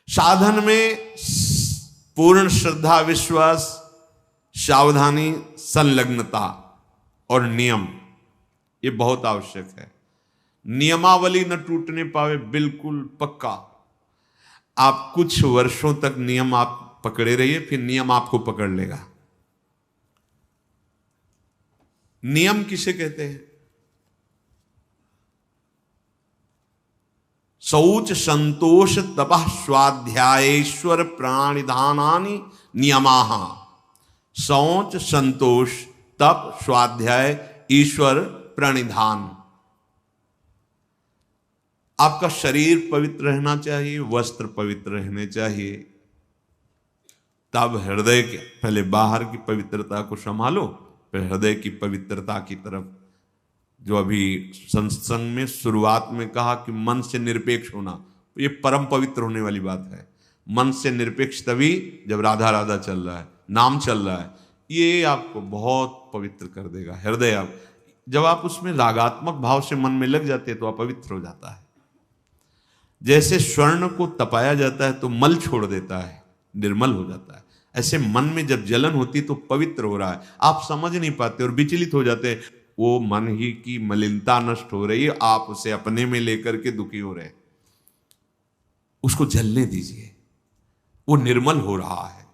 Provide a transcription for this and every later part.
साधन में पूर्ण श्रद्धा, विश्वास, सावधानी, संलग्नता और नियम, ये बहुत आवश्यक है। नियमावली न टूटने पावे, बिल्कुल पक्का। आप कुछ वर्षों तक नियम आप पकड़े रहिए, फिर नियम आपको पकड़ लेगा। नियम किसे कहते हैं? शौच संतोष तपः स्वाध्यायेश्वर प्राणिधानानि नियमाः। शौच, संतोष, तप, स्वाध्याय, ईश्वर, प्रणिधान। आपका शरीर पवित्र रहना चाहिए, वस्त्र पवित्र रहने चाहिए, तब हृदय के पहले बाहर की पवित्रता को संभालो, फिर हृदय की पवित्रता की तरफ। जो अभी सत्संग में शुरुआत में कहा कि मन से निरपेक्ष होना, ये परम पवित्र होने वाली बात है। मन से निरपेक्ष तभी जब राधा राधा चल रहा है, नाम चल रहा है, ये आपको बहुत पवित्र कर देगा हृदय। आप जब आप उसमें रागात्मक भाव से मन में लग जाते हैं तो अपवित्र हो जाता है। जैसे स्वर्ण को तपाया जाता है तो मल छोड़ देता है, निर्मल हो जाता है, ऐसे मन में जब जलन होती तो पवित्र हो रहा है। आप समझ नहीं पाते और विचलित हो जाते हैं। वो मन ही की मलिनता नष्ट हो रही है, आप उसे अपने में लेकर के दुखी हो रहे। उसको जलने दीजिए, वो निर्मल हो रहा है।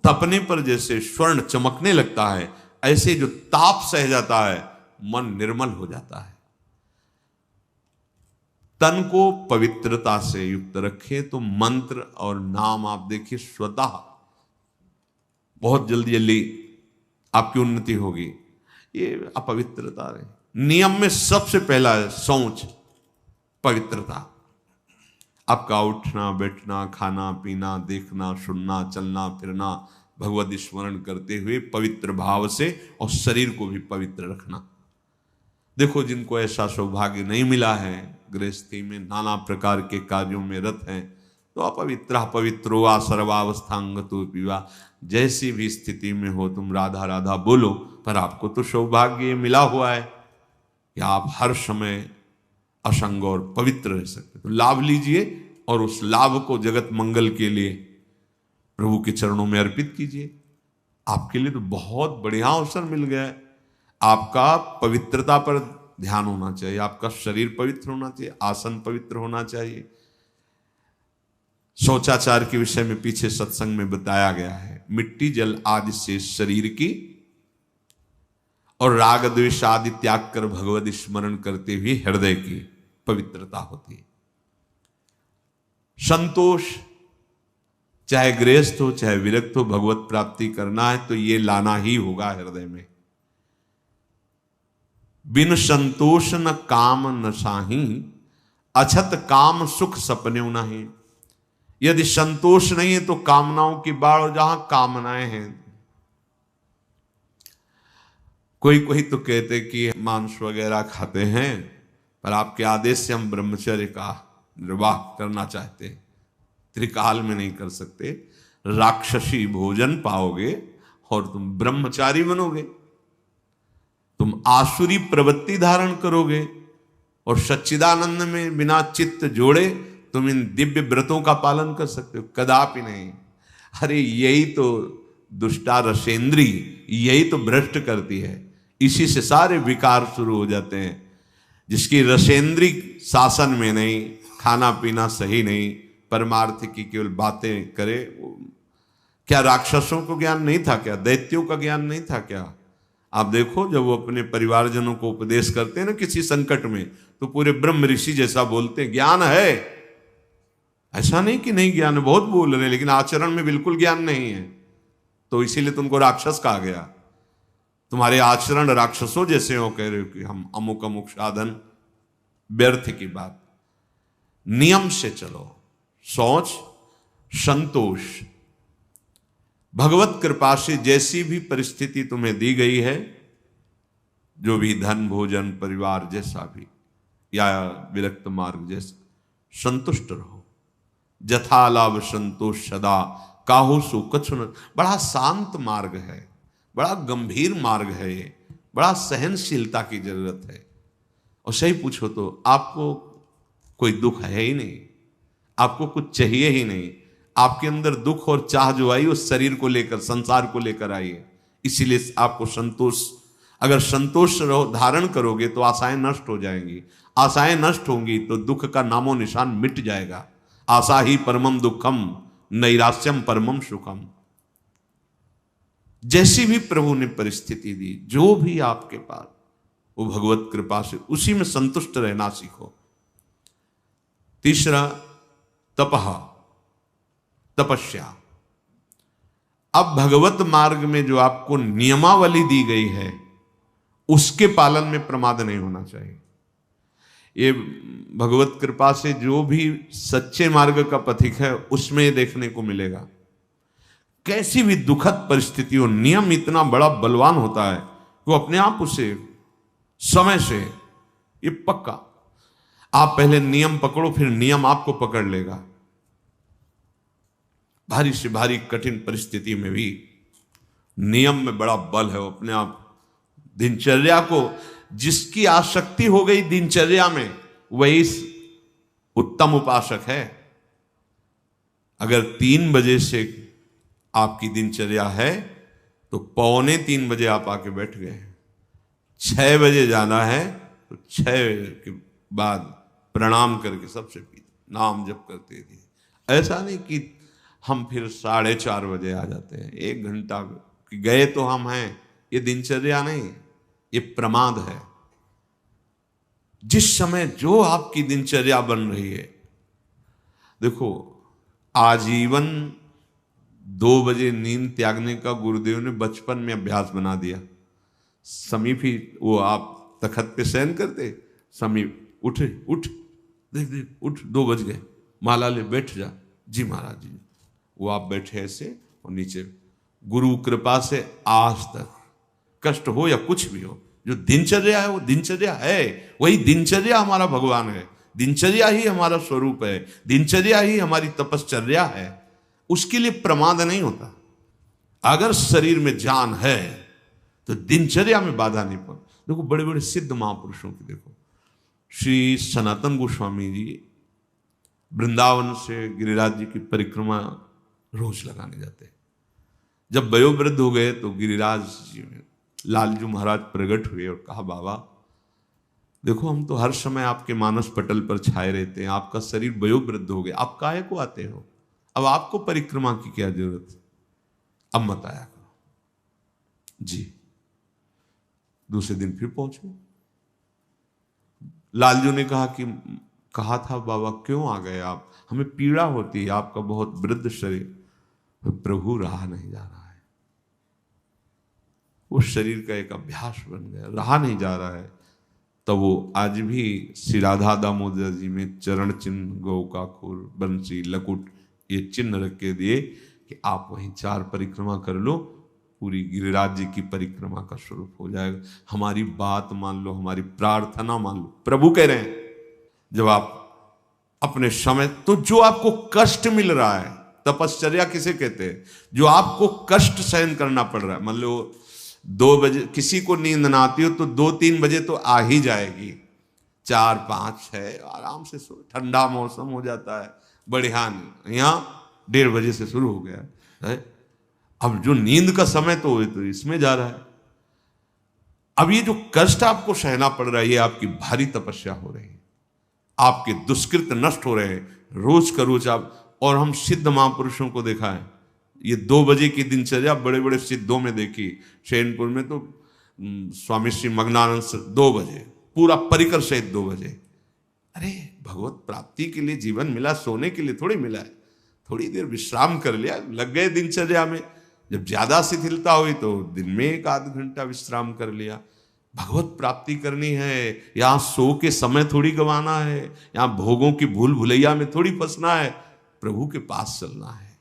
तपने पर जैसे स्वर्ण चमकने लगता है, ऐसे जो ताप सह जाता है मन निर्मल हो जाता है। तन को पवित्रता से युक्त रखे तो मंत्र और नाम आप देखिए स्वतः बहुत जल्दी जल्दी आपकी उन्नति होगी। ये अपवित्रता रहे। नियम में सबसे पहला है शौच, पवित्रता। आपका उठना बैठना, खाना पीना, देखना सुनना, चलना फिरना भगवत स्मरण करते हुए पवित्र भाव से, और शरीर को भी पवित्र रखना। देखो जिनको ऐसा सौभाग्य नहीं मिला है, गृहस्थी में नाना प्रकार के कार्यों में रत हैं, तो अपवित्र पवित्रो वा सर्वावस्थांग तो पीवा। जैसी भी स्थिति में हो तुम राधा राधा बोलो, पर आपको तो सौभाग्य मिला हुआ है कि आप हर समय असंग और पवित्र रह सकते। तो लाभ लीजिए और उस लाभ को जगत मंगल के लिए प्रभु के चरणों में अर्पित कीजिए। आपके लिए तो बहुत बढ़िया अवसर मिल गया है। आपका पवित्रता पर ध्यान होना चाहिए, आपका शरीर पवित्र होना चाहिए, आसन पवित्र होना चाहिए। शौचाचार के विषय में पीछे सत्संग में बताया गया है। मिट्टी जल आदि से शरीर की और राग द्वेष आदि त्याग कर भगवत स्मरण करते हुए हृदय की पवित्रता होती है। संतोष, चाहे गृहस्थ हो चाहे विरक्त हो, भगवत प्राप्ति करना है तो ये लाना ही होगा हृदय में। बिन संतोष न काम न साही, अछत काम सुख सपने नहीं। यदि संतोष नहीं है तो कामनाओं की बाढ़, और जहां कामनाएं हैं, कोई कोई तो कहते कि मांस वगैरह खाते हैं, पर आपके आदेश से हम ब्रह्मचर्य का निर्वाह करना चाहते हैं, त्रिकाल में नहीं कर सकते। राक्षसी भोजन पाओगे और तुम ब्रह्मचारी बनोगे, तुम आसुरी प्रवृत्ति धारण करोगे, और सच्चिदानंद में बिना चित्त जोड़े तुम इन दिव्य व्रतों का पालन कर सकते हो? कदापि नहीं। अरे यही तो दुष्टा रसेंद्री, यही तो भ्रष्ट करती है। इसी से सारे विकार शुरू हो जाते हैं। जिसकी रसेंद्री शासन में नहीं, खाना पीना सही नहीं, परमार्थ की केवल बातें करे। क्या राक्षसों को ज्ञान नहीं था क्या? दैत्यों का ज्ञान नहीं था क्या? आप देखो जब वो अपने परिवारजनों को उपदेश करते हैं ना किसी संकट में, तो पूरे ब्रह्म ऋषि जैसा बोलते हैं, ज्ञान है। ऐसा नहीं कि नहीं ज्ञान, बहुत बोल रहे हैं, लेकिन आचरण में बिल्कुल ज्ञान नहीं है, तो इसीलिए तुमको राक्षस कहा गया। तुम्हारे आचरण राक्षसों जैसे हो, कह रहे हो कि हम अमुक अमुक साधन, व्यर्थ की बात। नियम से चलो। शौच, संतोष, भगवत कृपा से जैसी भी परिस्थिति तुम्हें दी गई है, जो भी धन भोजन परिवार जैसा भी, या विरक्त मार्ग जैसा, संतुष्ट रहो। जथा लाभ संतोष सदा काहू सु कछु न। बड़ा शांत मार्ग है, बड़ा गंभीर मार्ग है ये, बड़ा सहनशीलता की जरूरत है। और सही पूछो तो आपको कोई दुख है ही नहीं। आपको कुछ चाहिए ही नहीं। आपके अंदर दुख और चाह जो आई उस शरीर को लेकर, संसार को लेकर आई है। इसीलिए आपको संतोष, अगर संतोष धारण करोगे तो आशाएं नष्ट हो जाएंगी। आशाएं नष्ट होंगी तो दुख का नामो निशान मिट जाएगा। आशा ही परमम दुखम, नैराश्यम परमम सुखम। जैसी भी प्रभु ने परिस्थिति दी, जो भी आपके पास, वो भगवत कृपा से उसी में संतुष्ट रहना सीखो। तीसरा तपह, तपस्या। अब भगवत मार्ग में जो आपको नियमावली दी गई है उसके पालन में प्रमाद नहीं होना चाहिए। ये भगवत कृपा से जो भी सच्चे मार्ग का पथिक है उसमें ये देखने को मिलेगा। कैसी भी दुखद परिस्थिति हो, नियम इतना बड़ा बलवान होता है वो अपने आप उसे समय से, ये पक्का, आप पहले नियम पकड़ो फिर नियम आपको पकड़ लेगा। भारी से भारी कठिन परिस्थिति में भी नियम में बड़ा बल है। वो अपने आप दिनचर्या को, जिसकी आसक्ति हो गई दिनचर्या में, वही उत्तम उपासक है। अगर 3 बजे से आपकी दिनचर्या है तो 2:45 बजे आप आके बैठ गए। 6 बजे जाना है तो 6 के बाद प्रणाम करके सबसे नाम जप करते थे। ऐसा नहीं कि हम फिर 4:30 बजे आ जाते हैं, 1 घंटा गए तो हम हैं। ये दिनचर्या नहीं, ये प्रमाद है। जिस समय जो आपकी दिनचर्या बन रही है, देखो आजीवन 2 बजे नींद त्यागने का गुरुदेव ने बचपन में अभ्यास बना दिया। समीप ही वो आप तखत पे शयन करते, समीप उठ देख उठ, 2 बज गए, माला ले बैठ जा। जी महाराज जी। वो आप बैठे ऐसे और नीचे, गुरु कृपा से आज तक कष्ट हो या कुछ भी हो, जो दिनचर्या है वो दिनचर्या है। वही दिनचर्या हमारा भगवान है, दिनचर्या ही हमारा स्वरूप है, दिनचर्या ही हमारी तपश्चर्या है। उसके लिए प्रमाद नहीं होता। अगर शरीर में जान है तो दिनचर्या में बाधा नहीं पड़। देखो बड़े बड़े सिद्ध महापुरुषों की देखो, श्री सनातन गोस्वामी जी वृंदावन से गिरिराज जी की परिक्रमा रोज लगाने जाते। जब वयोवृद्ध हो गए तो गिरिराज जी में लालजू महाराज प्रकट हुए और कहा, बाबा देखो हम तो हर समय आपके मानस पटल पर छाए रहते हैं, आपका शरीर वयोवृद्ध हो गया, आप काहे को आते हो? अब आपको परिक्रमा की क्या जरूरत? अब मत आया करो। जी। दूसरे दिन फिर पहुंचे। लालजू ने कहा था बाबा क्यों आ गए आप? हमें पीड़ा होती है, आपका बहुत वृद्ध शरीर। प्रभु रहा नहीं जा रहा है, उस शरीर का एक अभ्यास बन गया, रहा नहीं जा रहा है। तो वो आज भी श्री राधा दामोदर जी में चरण चिन्ह, गौ का खुर, बंसी, लकुट, ये चिन्ह रख के दिए कि आप वहीं 4 परिक्रमा कर लो, पूरी गिरिराज जी की परिक्रमा का स्वरूप हो जाएगा। हमारी बात मान लो, हमारी प्रार्थना मान लो। प्रभु कह रहे हैं जब आप अपने समय, तो जो आपको कष्ट मिल रहा है, तपश्चर्या किसे कहते हैं? जो आपको कष्ट सहन करना पड़ रहा है। मान लो 2 बजे किसी को नींद ना आती हो तो 2-3 बजे तो आ ही जाएगी। 4, 5, 6 आराम से सो, ठंडा मौसम हो जाता है, बढ़िया। यहाँ 1:30 बजे से शुरू हो गया है। अब जो नींद का समय तो इसमें जा रहा है। अब ये जो कष्ट आपको सहना पड़ रहा है, ये आपकी भारी तपस्या हो रही है, आपके दुष्कृत नष्ट हो रहे हैं रोज का रोज आप। और हम सिद्ध महापुरुषों को देखा है, ये 2 बजे की दिनचर्या बड़े बड़े सिद्धों में देखी। शैनपुर में तो स्वामी श्री मग्नानंद 2 बजे, पूरा परिकर सहित 2 बजे। अरे भगवत प्राप्ति के लिए जीवन मिला, सोने के लिए थोड़ी मिला है। थोड़ी देर विश्राम कर लिया, लग गए दिनचर्या में। जब ज्यादा शिथिलता हुई तो दिन में 1-8 घंटा विश्राम कर लिया। भगवत प्राप्ति करनी है, यहाँ सो के समय थोड़ी गंवाना है, यहाँ भोगों की भूल भुलैया में थोड़ी फंसना है। प्रभु के पास चलना है,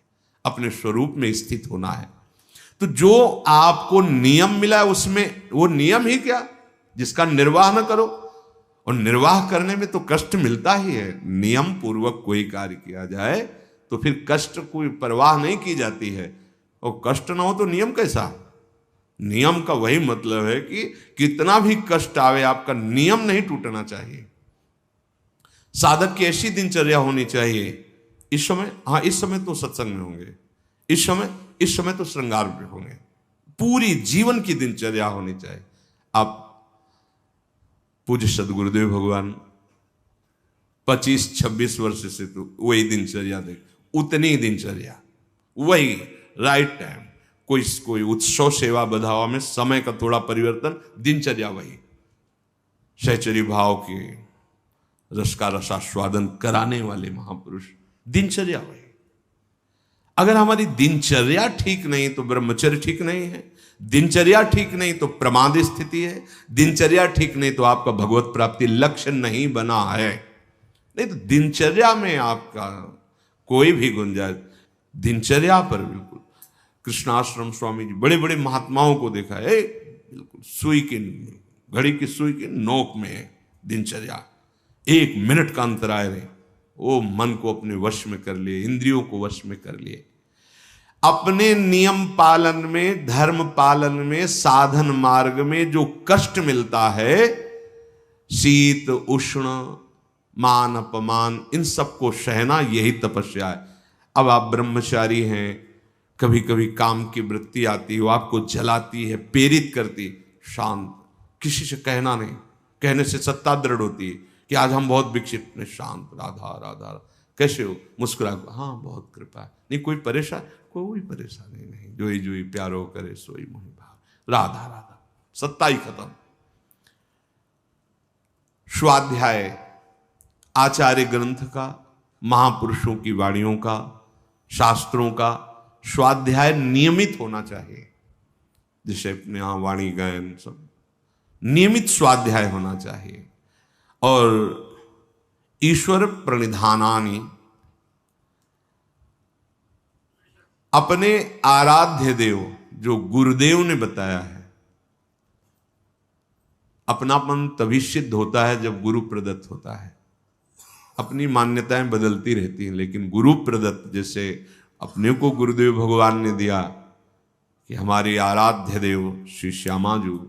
अपने स्वरूप में स्थित होना है। तो जो आपको नियम मिला है उसमें, वो नियम ही क्या जिसका निर्वाह न करो। और निर्वाह करने में तो कष्ट मिलता ही है। नियम पूर्वक कोई कार्य किया जाए तो फिर कष्ट कोई परवाह नहीं की जाती है। और कष्ट ना हो तो नियम कैसा? नियम का वही मतलब है कि कितना भी कष्ट आवे, आपका नियम नहीं टूटना चाहिए। साधक की ऐसी दिनचर्या होनी चाहिए इस समय, हाँ इस समय तो सत्संग में होंगे, इस समय तो श्रृंगार में होंगे। पूरी जीवन की दिनचर्या होनी चाहिए। आप पूज्य सदगुरुदेव भगवान 25-26 वर्ष से तो वही दिनचर्या देख, उतनी दिनचर्या, वही राइट टाइम, कोई उत्सव सेवा बधावा में समय का थोड़ा परिवर्तन, दिनचर्या वही। सहचरी भाव के रस का रसास्वादन कराने वाले महापुरुष, दिनचर्या वही। अगर हमारी दिनचर्या ठीक नहीं तो ब्रह्मचर्य ठीक नहीं है, दिनचर्या ठीक नहीं तो प्रमाद स्थिति है, दिनचर्या ठीक नहीं तो आपका भगवत प्राप्ति लक्ष्य नहीं बना है। नहीं तो दिनचर्या में आपका कोई भी गुंजाइश, दिनचर्या पर बिल्कुल। कृष्णाश्रम स्वामी जी बड़े बड़े महात्माओं को देखा है, बिल्कुल सुई की, घड़ी की सुई की नोक में है दिनचर्या। 1 मिनट का अंतराय रहे, वो मन को अपने वश में कर लिए, इंद्रियों को वश में कर लिए। अपने नियम पालन में, धर्म पालन में, साधन मार्ग में जो कष्ट मिलता है, शीत उष्ण मान अपमान, इन सबको सहना, यही तपस्या है। अब आप ब्रह्मचारी हैं, कभी कभी काम की वृत्ति आती है, वो आपको जलाती है, प्रेरित करती, शांत, किसी से कहना नहीं, कहने से सत्ता दृढ़ होती है कि आज हम बहुत विकसित हैं, शांत, राधा राधा, कैसे हो, मुस्कुरा, हाँ बहुत कृपा है, नहीं कोई परेशान, कोई परेशानी नहीं, जोई जोई प्यारो करे सोई मोहि भाव, राधा राधा, सत्ता ही खत्म। स्वाध्याय आचार्य ग्रंथ का, महापुरुषों की वाणियों का, शास्त्रों का स्वाध्याय नियमित होना चाहिए। जैसे अपने यहां वाणी गायन सब नियमित स्वाध्याय होना चाहिए। और ईश्वर प्रणिधानानि, अपने आराध्य देव जो गुरुदेव ने बताया है, अपनापन तभी सिद्ध होता है जब गुरु प्रदत्त होता है। अपनी मान्यताएं बदलती रहती हैं, लेकिन गुरु प्रदत्त, जैसे अपने को गुरुदेव भगवान ने दिया कि हमारे आराध्य देव श्री श्यामाजू,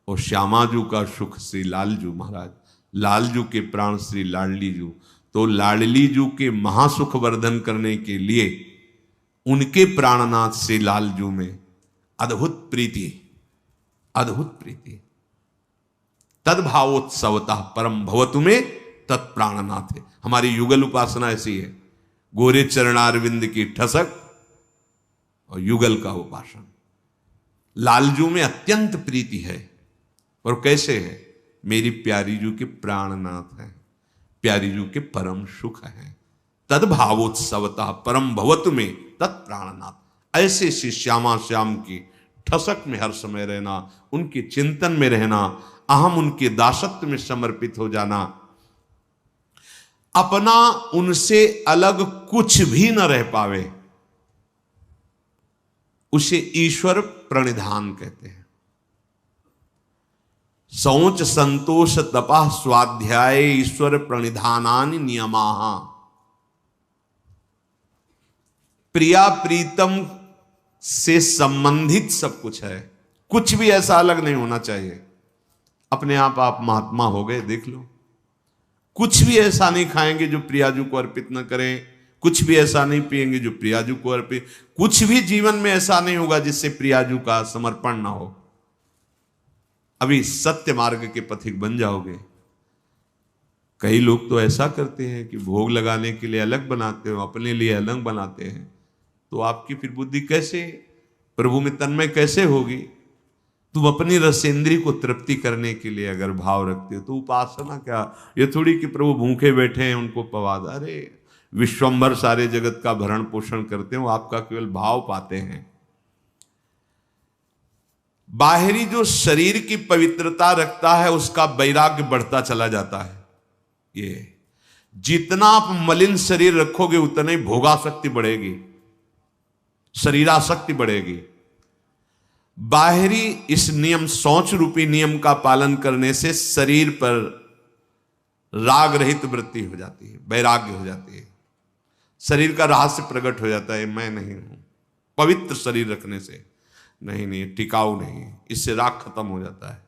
और श्यामाजू का सुख श्री लालजू महाराज, लालजू के प्राण श्री लाडलीजू, तो लाडलीजू के महासुख वर्धन करने के लिए उनके प्राणनाथ श्री लालजू में अद्भुत प्रीति, अद्भुत प्रीति। तद्भावोत्सवता परम भवतु में तत्प्राणनाथ है। हमारी युगल उपासना ऐसी है, गोरे चरणारविंद की ठसक और युगल का उपासन। लालजू में अत्यंत प्रीति है, और कैसे है, मेरी प्यारी जू के प्राणनाथ है, प्यारी जू के परम सुख है। तद्भावोत्सवता परम भवतु में तत्प्राणनाथ। ऐसे श्री श्यामा श्याम की ठसक में हर समय रहना, उनके चिंतन में रहना, अहम उनके दासत्व में समर्पित हो जाना, अपना उनसे अलग कुछ भी न रह पावे, उसे ईश्वर प्रणिधान कहते हैं। शौच संतोष तपा स्वाध्याय ईश्वर प्रणिधानानि नियमाः। प्रिया प्रीतम से संबंधित सब कुछ है, कुछ भी ऐसा अलग नहीं होना चाहिए। अपने आप महात्मा हो गए, देख लो, कुछ भी ऐसा नहीं खाएंगे जो प्रियाजू को अर्पित न करें, कुछ भी ऐसा नहीं पिएंगे जो प्रियाजू को अर्पित, कुछ भी जीवन में ऐसा नहीं होगा जिससे प्रियाजू का समर्पण ना हो। अभी सत्य मार्ग के पथिक बन जाओगे। कई लोग तो ऐसा करते हैं कि भोग लगाने के लिए अलग बनाते हो, अपने लिए अलग बनाते हैं, तो आपकी फिर बुद्धि कैसे प्रभु में तन्मय कैसे होगी? तुम अपनी रसेंद्री को तृप्ति करने के लिए अगर भाव रखते हो तो उपासना क्या, ये थोड़ी कि प्रभु भूखे बैठे हैं उनको पवाद, अरे विश्वंभर सारे जगत का भरण पोषण करते हो, आपका केवल भाव पाते हैं। बाहरी जो शरीर की पवित्रता रखता है उसका वैराग्य बढ़ता चला जाता है। ये जितना आप मलिन शरीर रखोगे उतना ही भोगासक्ति बढ़ेगी, शरीरासक्ति बढ़ेगी। बाहरी इस नियम, शौच रूपी नियम का पालन करने से शरीर पर राग रहित वृत्ति हो जाती है, वैराग्य हो जाती है, शरीर का रहस्य प्रकट हो जाता है, मैं नहीं हूं। पवित्र शरीर रखने से नहीं टिकाऊ नहीं, इससे राग खत्म हो जाता है।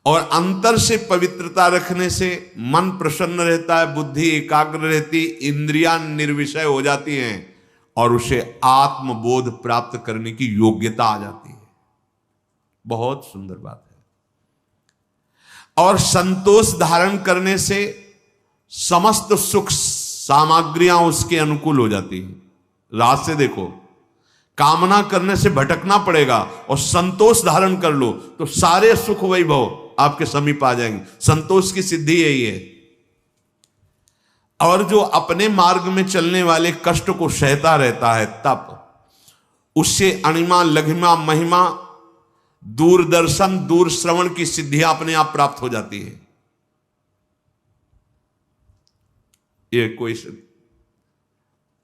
और अंतर से पवित्रता रखने से मन प्रसन्न रहता है, बुद्धि एकाग्र रहती, इंद्रियां निर्विषय हो जाती हैं और उसे आत्मबोध प्राप्त करने की योग्यता आ जाती है। बहुत सुंदर बात है। और संतोष धारण करने से समस्त सुख सामग्रियां उसके अनुकूल हो जाती हैं। रात से देखो, कामना करने से भटकना पड़ेगा और संतोष धारण कर लो तो सारे सुख वैभव आपके समीप आ जाएंगे। संतोष की सिद्धि यही है। और जो अपने मार्ग में चलने वाले कष्ट को सहता रहता है, तप उससे अणिमा लघिमा महिमा दूरदर्शन दूर श्रवण की सिद्धियां अपने आप प्राप्त हो जाती है। ये कोई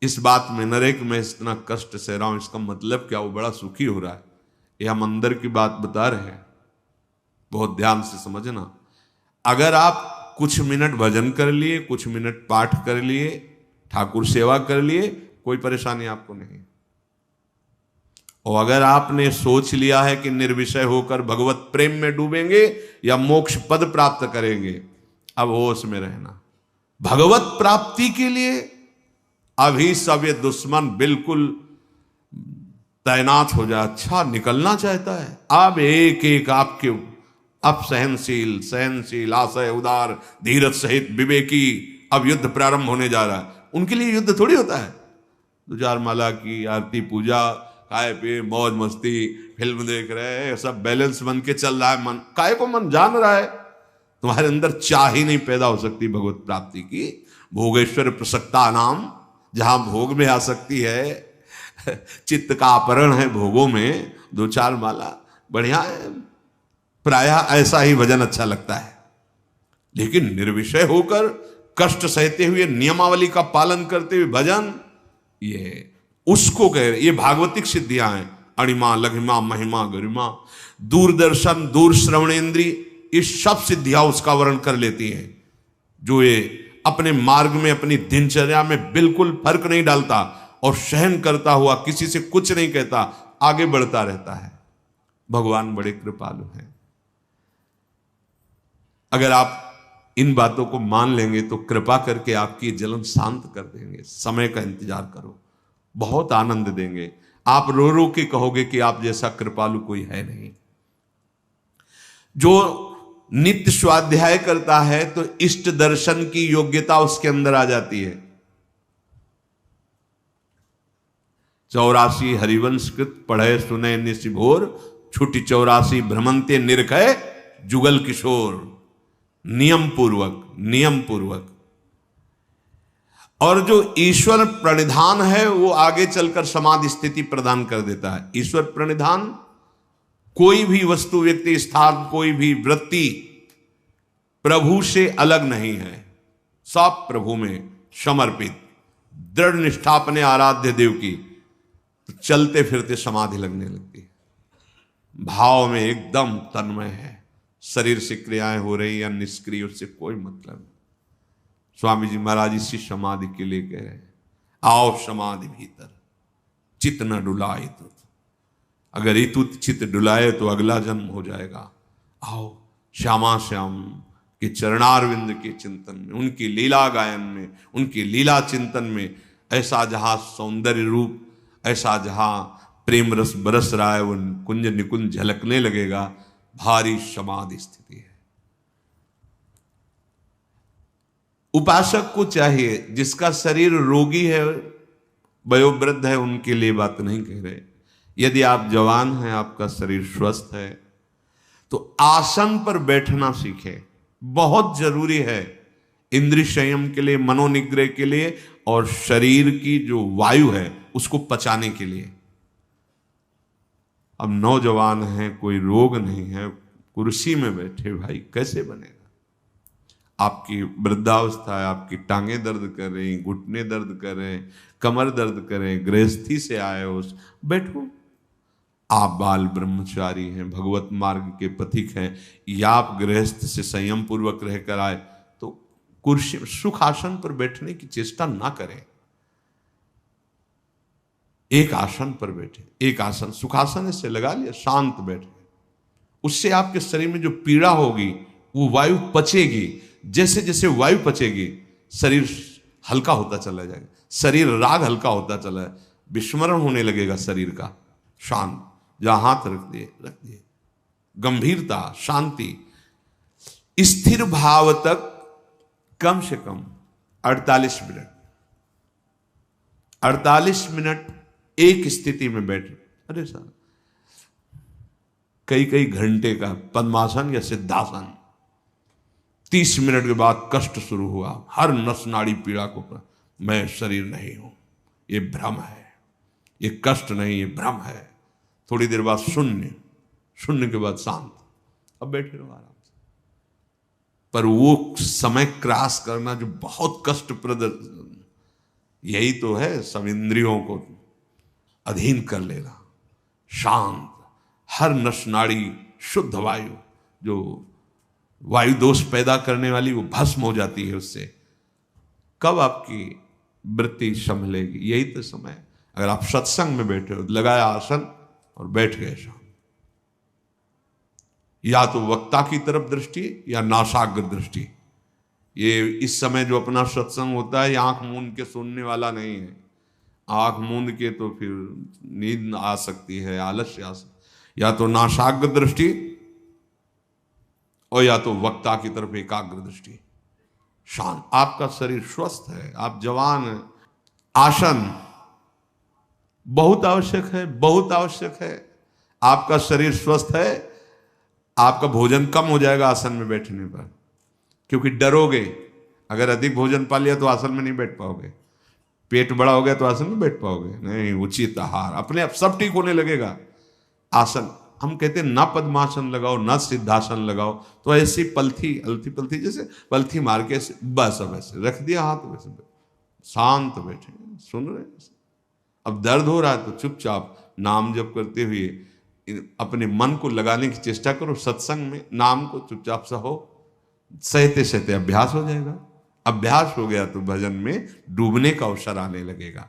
इस बात में नरेक में इतना कष्ट सह रहा हूं, इसका मतलब क्या? वो बड़ा सुखी हो रहा है। ये हम अंदर की बात बता रहे हैं, बहुत ध्यान से समझना। अगर आप कुछ मिनट भजन कर लिए, कुछ मिनट पाठ कर लिए, ठाकुर सेवा कर लिए, कोई परेशानी आपको नहीं। और अगर आपने सोच लिया है कि निर्विषय होकर भगवत प्रेम में डूबेंगे या मोक्ष पद प्राप्त करेंगे, अब होश में रहना। भगवत प्राप्ति के लिए अभी सब ये दुश्मन बिल्कुल तैनात हो जाए। अच्छा, निकलना चाहता है। अब एक एक आपके अब सहनशील आशय उदार धीरज सहित विवेकी अब युद्ध प्रारंभ होने जा रहा है। उनके लिए युद्ध थोड़ी होता है। 2-4 माला की आरती पूजा, खाए पिए मौज मस्ती, फिल्म देख रहे हैं, सब बैलेंस बन के चल रहा है। मन काय को मन जान रहा है, तुम्हारे अंदर चाह ही नहीं पैदा हो सकती भगवत प्राप्ति की। भोगेश्वर प्रसक्ता नाम, जहां भोग में आ सकती है, चित्त का अपहरण है भोगों में। 2-4 माला बढ़िया है, प्रायः ऐसा ही भजन अच्छा लगता है। लेकिन निर्विषय होकर कष्ट सहते हुए नियमावली का पालन करते हुए भजन, ये उसको कह रहे, ये भागवतिक सिद्धियां हैं। अणिमा लघिमा महिमा गरिमा दूरदर्शन दूर श्रवणेन्द्री, इस सब सिद्धियां उसका वर्ण कर लेती हैं। जो ये अपने मार्ग में अपनी दिनचर्या में बिल्कुल फर्क नहीं डालता और सहन करता हुआ किसी से कुछ नहीं कहता, आगे बढ़ता रहता है। भगवान बड़े कृपालु हैं। अगर आप इन बातों को मान लेंगे तो कृपा करके आपकी जलन शांत कर देंगे। समय का इंतजार करो, बहुत आनंद देंगे। आप रो रो के कहोगे कि आप जैसा कृपालु कोई है नहीं। जो नित्य स्वाध्याय करता है तो इष्ट दर्शन की योग्यता उसके अंदर आ जाती है। 84 हरिवंशकृत पढ़े सुने निशिभोर, छुटी 84 भ्रमंते निरखय जुगल किशोर। नियम पूर्वक। और जो ईश्वर प्रणिधान है वो आगे चलकर समाधि स्थिति प्रदान कर देता है। ईश्वर प्रणिधान कोई भी वस्तु, व्यक्ति, स्थान, कोई भी वृत्ति प्रभु से अलग नहीं है। सब प्रभु में समर्पित, दृढ़ निष्ठा अपने आराध्य देव की, तो चलते फिरते समाधि लगने लगती है। भाव में एकदम तन्मय है। शरीर से क्रियाएं हो रही या निष्क्रिय, उससे कोई मतलब नहीं। स्वामी जी महाराज इसी समाधि के लिए कह रहे हैं, आओ समाधि भीतर चित्त न डुलाए तो। अगर इतुत चित्त डुलाए तो अगला जन्म हो जाएगा। आओ श्यामा श्याम के चरणारविंद के चिंतन में, उनकी लीला गायन में, उनकी लीला चिंतन में, ऐसा जहां सौंदर्य रूप, ऐसा जहां प्रेम रस बरस रहा है, वो कुंज निकुंज झलकने लगेगा। भारी समाधि स्थिति है। उपासक को चाहिए, जिसका शरीर रोगी है, वयोवृद्ध है, उनके लिए बात नहीं कह रहे। यदि आप जवान हैं, आपका शरीर स्वस्थ है, तो आसन पर बैठना सीखें। बहुत जरूरी है इंद्रिय संयम के लिए, मनोनिग्रह के लिए, और शरीर की जो वायु है उसको पचाने के लिए। अब नौजवान हैं, कोई रोग नहीं है, कुर्सी में बैठे, भाई कैसे बनेगा? आपकी वृद्धावस्था है, आपकी टांगें दर्द कर रही, घुटने दर्द कर रहे हैं, कमर दर्द कर रहे हैं, गृहस्थी से आए हो, बैठो। आप बाल ब्रह्मचारी हैं, भगवत मार्ग के पथिक हैं, या आप गृहस्थ से संयम पूर्वक रहकर आए, तो कुर्सी सुखासन पर बैठने की चेष्टा ना करें। एक आसन पर बैठे, एक आसन सुखासन से लगा लिया, शांत बैठे, उससे आपके शरीर में जो पीड़ा होगी वो वायु पचेगी। जैसे जैसे वायु पचेगी शरीर हल्का होता चला जाएगा, शरीर राग हल्का होता चला है, विस्मरण होने लगेगा शरीर का। शांत, जहां हाथ रख दिए, गंभीरता, शांति, स्थिर भाव तक कम से कम 48 मिनट, 48 मिनट एक स्थिति में बैठे। अरे सर, कई घंटे का पद्मासन या सिद्धासन, 30 मिनट के बाद कष्ट शुरू हुआ, हर नस नाड़ी पीड़ा को, मैं शरीर नहीं हूं, ये भ्रम है, ये कष्ट नहीं, ये भ्रम है। थोड़ी देर बाद शून्य के बाद शांत, अब बैठे रहो आराम से। पर वो समय क्रॉस करना जो बहुत कष्टप्रद, यही तो है सब इंद्रियों को अधीन कर लेना। शांत, हर नस नाड़ी शुद्ध वायु, जो वायु दोष पैदा करने वाली, वो भस्म हो जाती है उससे। कब आपकी वृत्ति संभलेगी? यही तो समय। अगर आप सत्संग में बैठे हो, लगाया आसन और बैठ गए शांत, या तो वक्ता की तरफ दृष्टि या नासाग्र दृष्टि। ये इस समय जो अपना सत्संग होता है, ये आंख मूंद के सुनने वाला नहीं है। आंख मूंद के तो फिर नींद आ सकती है, आलस्य आ सकती है। या तो नासाग्र दृष्टि और या तो वक्ता की तरफ एकाग्र दृष्टि। शांत, आपका शरीर स्वस्थ है, आप जवान हैं। आसन बहुत आवश्यक है, बहुत आवश्यक है। आपका शरीर स्वस्थ है, आपका भोजन कम हो जाएगा आसन में बैठने पर, क्योंकि डरोगे। अगर अधिक भोजन पा लिया तो आसन में नहीं बैठ पाओगे। पेट बड़ा हो गया तो आसन में बैठ पाओगे नहीं। उचित आहार, अपने आप सब ठीक होने लगेगा। आसन, हम कहते हैं ना पद्मासन लगाओ ना सिद्धासन लगाओ, तो ऐसी पलथी जैसे पलथी मार के बस अब ऐसे रख दिया हाथ, वैसे शांत बैठे सुन रहे। अब दर्द हो रहा है तो चुपचाप नाम जप करते हुए अपने मन को लगाने की चेष्टा करो। सत्संग में नाम को चुपचाप सहो, सहते सहते अभ्यास हो जाएगा। अभ्यास हो गया तो भजन में डूबने का अवसर आने लगेगा।